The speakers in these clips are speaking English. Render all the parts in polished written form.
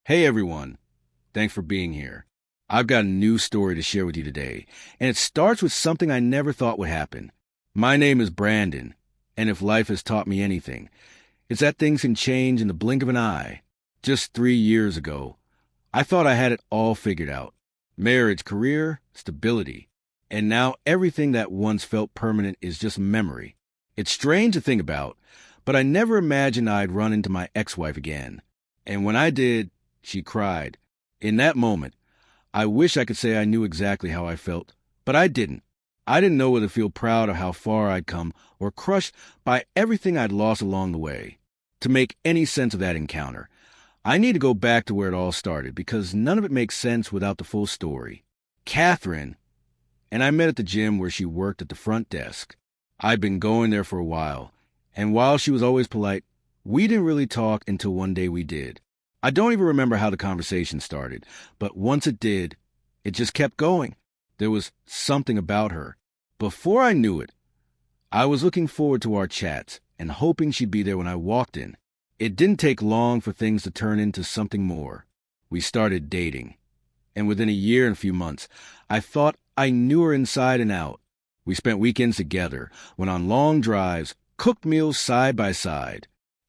Hey everyone, thanks for being here. I've got a new story to share with you today, and it starts with something I never thought would happen. My name is Brandon, and if life has taught me anything, it's that things can change in the blink of an eye. Just 3 years ago, I thought I had it all figured out. Marriage, career, stability. And now everything that once felt permanent is just memory. It's strange to think about, but I never imagined I'd run into my ex-wife again. And when I did, she cried. In that moment, I wish I could say I knew exactly how I felt, but I didn't. I didn't know whether to feel proud of how far I'd come or crushed by everything I'd lost along the way. To make any sense of that encounter, I need to go back to where it all started because none of it makes sense without the full story. Catherine and I met at the gym where she worked at the front desk. I'd been going there for a while, and while she was always polite, we didn't really talk until one day we did. I don't even remember how the conversation started, but once it did, it just kept going. There was something about her. Before I knew it, I was looking forward to our chats and hoping she'd be there when I walked in. It didn't take long for things to turn into something more. We started dating, and within a year and a few months, I thought I knew her inside and out. We spent weekends together, went on long drives, cooked meals side by side.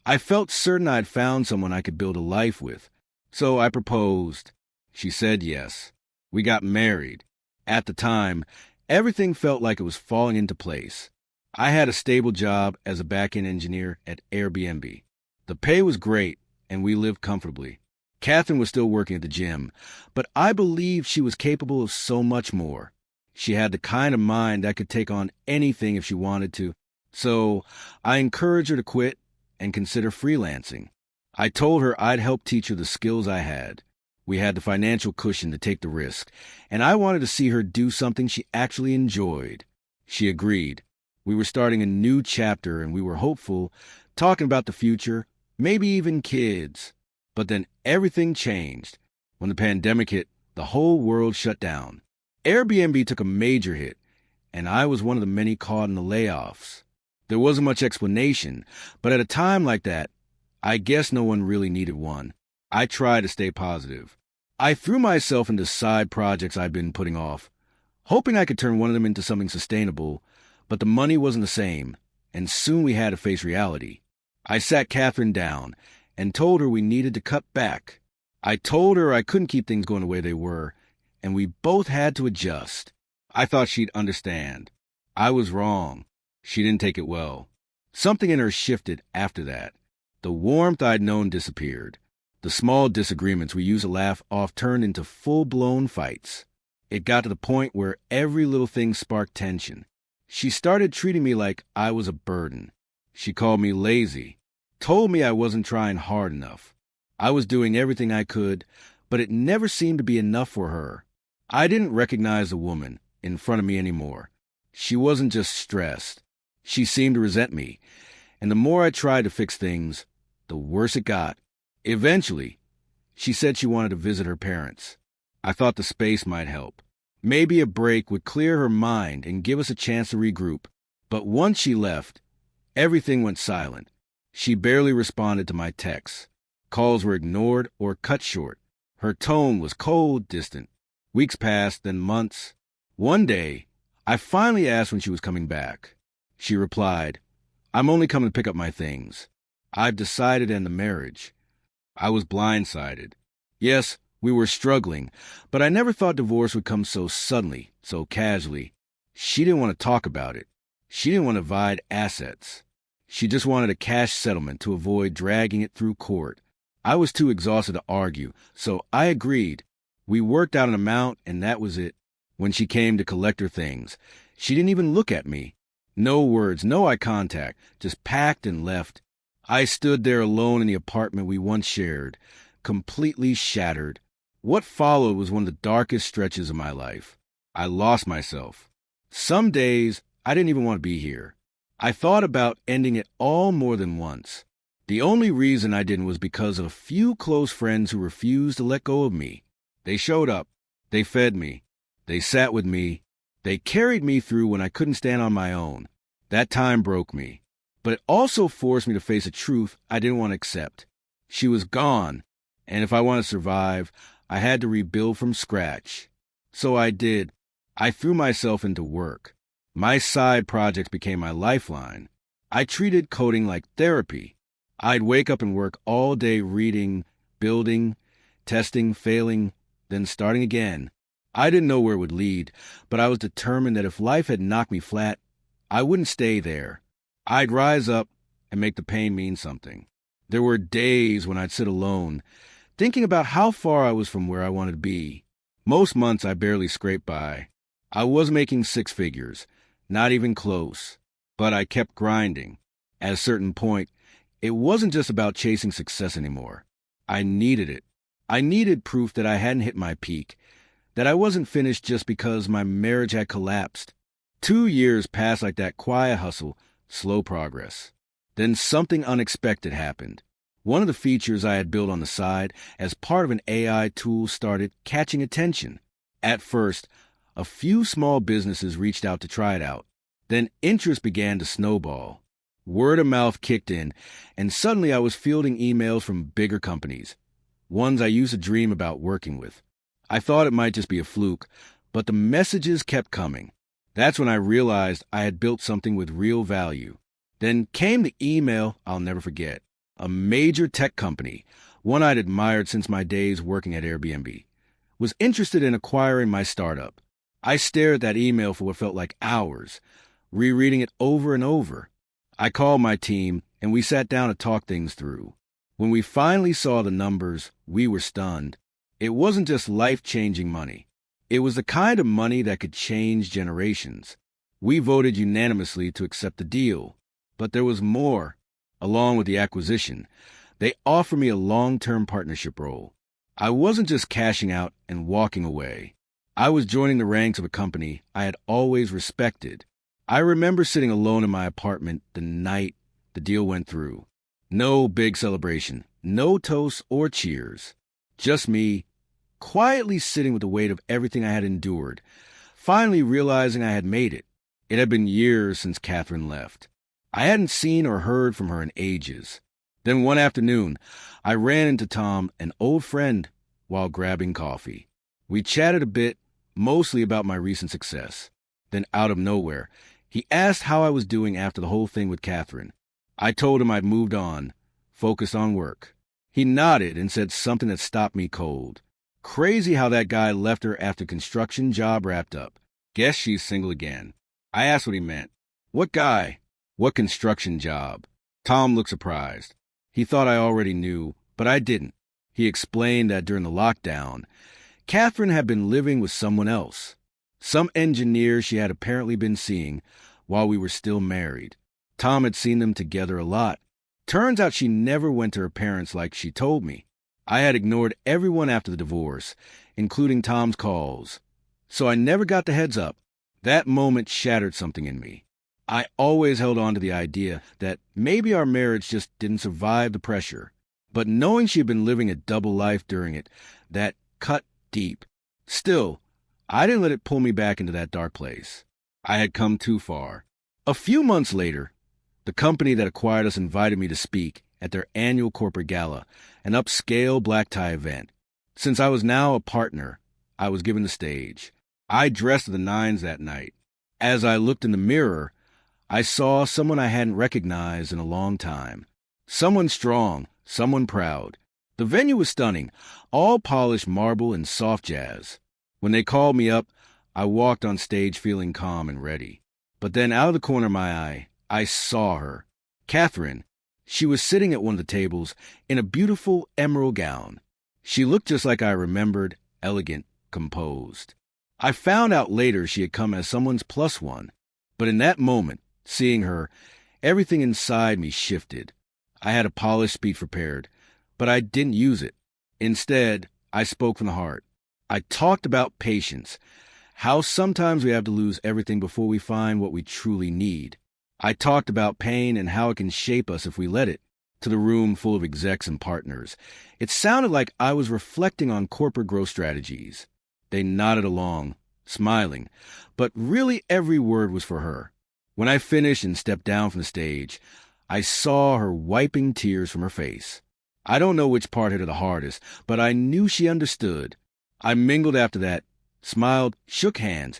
I felt certain I'd found someone I could build a life with. So I proposed. She said yes. We got married. At the time, everything felt like it was falling into place. I had a stable job as a back-end engineer at Airbnb. The pay was great, and we lived comfortably. Catherine was still working at the gym, but I believed she was capable of so much more. She had the kind of mind that could take on anything if she wanted to. So I encouraged her to quit and consider freelancing. I told her I'd help teach her the skills I had. We had the financial cushion to take the risk, and I wanted to see her do something she actually enjoyed. She agreed. We were starting a new chapter, and we were hopeful, talking about the future, maybe even kids. But then everything changed. When the pandemic hit, the whole world shut down. Airbnb took a major hit, and I was one of the many caught in the layoffs. There wasn't much explanation, but at a time like that, I guess no one really needed one. I tried to stay positive. I threw myself into side projects I'd been putting off, hoping I could turn one of them into something sustainable, but the money wasn't the same, and soon we had to face reality. I sat Catherine down and told her we needed to cut back. I told her I couldn't keep things going the way they were, and we both had to adjust. I thought she'd understand. I was wrong. She didn't take it well. Something in her shifted after that. The warmth I'd known disappeared. The small disagreements we used to laugh off turned into full-blown fights. It got to the point where every little thing sparked tension. She started treating me like I was a burden. She called me lazy, told me I wasn't trying hard enough. I was doing everything I could, but it never seemed to be enough for her. I didn't recognize the woman in front of me anymore. She wasn't just stressed. She seemed to resent me, and the more I tried to fix things, the worse it got. Eventually, she said she wanted to visit her parents. I thought the space might help. Maybe a break would clear her mind and give us a chance to regroup. But once she left, everything went silent. She barely responded to my texts. Calls were ignored or cut short. Her tone was cold, distant. Weeks passed, then months. One day, I finally asked when she was coming back. She replied, "I'm only coming to pick up my things. I've decided to end the marriage." I was blindsided. Yes, we were struggling, but I never thought divorce would come so suddenly, so casually. She didn't want to talk about it. She didn't want to divide assets. She just wanted a cash settlement to avoid dragging it through court. I was too exhausted to argue, so I agreed. We worked out an amount, and that was it. When she came to collect her things, she didn't even look at me. No words, no eye contact, just packed and left. I stood there alone in the apartment we once shared, completely shattered. What followed was one of the darkest stretches of my life. I lost myself. Some days, I didn't even want to be here. I thought about ending it all more than once. The only reason I didn't was because of a few close friends who refused to let go of me. They showed up. They fed me. They sat with me. They carried me through when I couldn't stand on my own. That time broke me. But it also forced me to face a truth I didn't want to accept. She was gone, And if I want to survive, I had to rebuild from scratch. So I did. I threw myself into work. My side projects became my lifeline. I treated coding like therapy. I'd wake up and work all day reading, building, testing, failing, then starting again. I didn't know where it would lead, but I was determined that if life had knocked me flat, I wouldn't stay there. I'd rise up and make the pain mean something. There were days when I'd sit alone, thinking about how far I was from where I wanted to be. Most months I barely scraped by. I was making six figures, not even close, but I kept grinding. At a certain point, it wasn't just about chasing success anymore. I needed it. I needed proof that I hadn't hit my peak, that I wasn't finished just because my marriage had collapsed. 2 years passed like that quiet hustle, slow progress. Then something unexpected happened. One of the features I had built on the side as part of an AI tool started catching attention. At first, a few small businesses reached out to try it out. Then interest began to snowball. Word of mouth kicked in, and suddenly I was fielding emails from bigger companies, ones I used to dream about working with. I thought it might just be a fluke, but the messages kept coming. That's when I realized I had built something with real value. Then came the email I'll never forget. A major tech company, one I'd admired since my days working at Airbnb, was interested in acquiring my startup. I stared at that email for what felt like hours, rereading it over and over. I called my team, and we sat down to talk things through. When we finally saw the numbers, we were stunned. It wasn't just life-changing money. It was the kind of money that could change generations. We voted unanimously to accept the deal. But there was more. Along with the acquisition, they offered me a long-term partnership role. I wasn't just cashing out and walking away. I was joining the ranks of a company I had always respected. I remember sitting alone in my apartment the night the deal went through. No big celebration, no toasts or cheers. Just me, quietly sitting with the weight of everything I had endured, finally realizing I had made it. It had been years since Catherine left. I hadn't seen or heard from her in ages. Then one afternoon, I ran into Tom, an old friend, while grabbing coffee. We chatted a bit, mostly about my recent success. Then out of nowhere, he asked how I was doing after the whole thing with Catherine. I told him I'd moved on, focused on work. He nodded and said something that stopped me cold. Crazy how that guy left her after construction job wrapped up. Guess she's single again. I asked what he meant. What guy? What construction job? Tom looked surprised. He thought I already knew, but I didn't. He explained that during the lockdown, Catherine had been living with someone else. Some engineer she had apparently been seeing while we were still married. Tom had seen them together a lot. Turns out she never went to her parents like she told me. I had ignored everyone after the divorce, including Tom's calls. So I never got the heads up. That moment shattered something in me. I always held on to the idea that maybe our marriage just didn't survive the pressure. But knowing she had been living a double life during it, that cut deep. Still, I didn't let it pull me back into that dark place. I had come too far. A few months later, the company that acquired us invited me to speak at their annual corporate gala, an upscale black tie event. Since I was now a partner, I was given the stage. I dressed to the nines that night. As I looked in the mirror, I saw someone I hadn't recognized in a long time. Someone strong, someone proud. The venue was stunning, all polished marble and soft jazz. When they called me up, I walked on stage feeling calm and ready. But then out of the corner of my eye, I saw her. Catherine. She was sitting at one of the tables in a beautiful emerald gown. She looked just like I remembered, elegant, composed. I found out later she had come as someone's plus one. But in that moment, seeing her, everything inside me shifted. I had a polished speech prepared, but I didn't use it. Instead, I spoke from the heart. I talked about patience, how sometimes we have to lose everything before we find what we truly need. I talked about pain and how it can shape us if we let it. To the room full of execs and partners, it sounded like I was reflecting on corporate growth strategies. They nodded along, smiling, but really every word was for her. When I finished and stepped down from the stage, I saw her wiping tears from her face. I don't know which part hit her the hardest, but I knew she understood. I mingled after that, smiled, shook hands,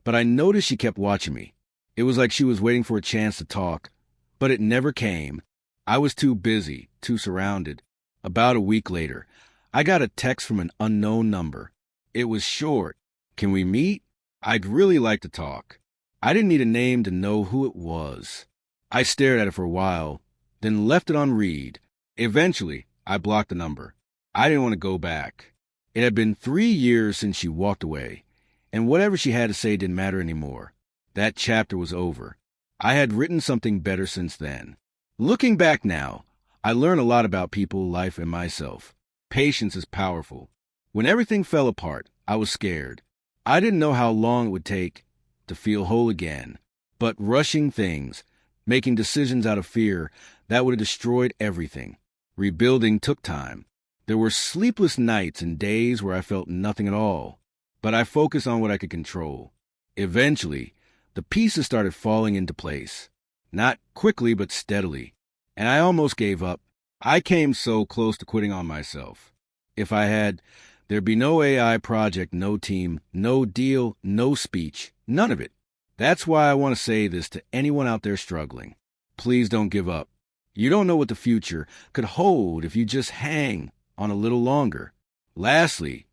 but I noticed she kept watching me. It was like she was waiting for a chance to talk, but it never came. I was too busy, too surrounded. About a week later, I got a text from an unknown number. It was short. "Can we meet? I'd really like to talk." I didn't need a name to know who it was. I stared at it for a while, then left it on read. Eventually, I blocked the number. I didn't want to go back. It had been 3 years since she walked away, and whatever she had to say didn't matter anymore. That chapter was over. I had written something better since then. Looking back now, I learned a lot about people, life, and myself. Patience is powerful. When everything fell apart, I was scared. I didn't know how long it would take to feel whole again. But rushing things, making decisions out of fear, that would have destroyed everything. Rebuilding took time. There were sleepless nights and days where I felt nothing at all. But I focused on what I could control. Eventually, the pieces started falling into place. Not quickly, but steadily. And I almost gave up. I came so close to quitting on myself. If I had, there'd be no AI project, no team, no deal, no speech, none of it. That's why I want to say this to anyone out there struggling. Please don't give up. You don't know what the future could hold if you just hang on a little longer. Lastly,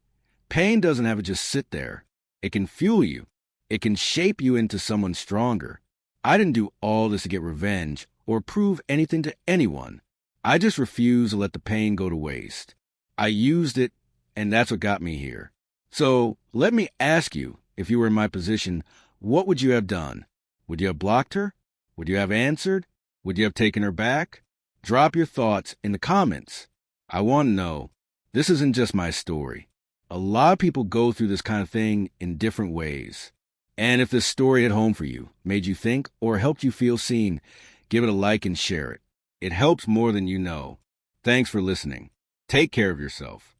pain doesn't have to just sit there. It can fuel you. It can shape you into someone stronger. I didn't do all this to get revenge or prove anything to anyone. I just refused to let the pain go to waste. I used it, and that's what got me here. So let me ask you, if you were in my position, what would you have done? Would you have blocked her? Would you have answered? Would you have taken her back? Drop your thoughts in the comments. I want to know. This isn't just my story. A lot of people go through this kind of thing in different ways. And if this story hit home for you, made you think, or helped you feel seen, give it a like and share it. It helps more than you know. Thanks for listening. Take care of yourself.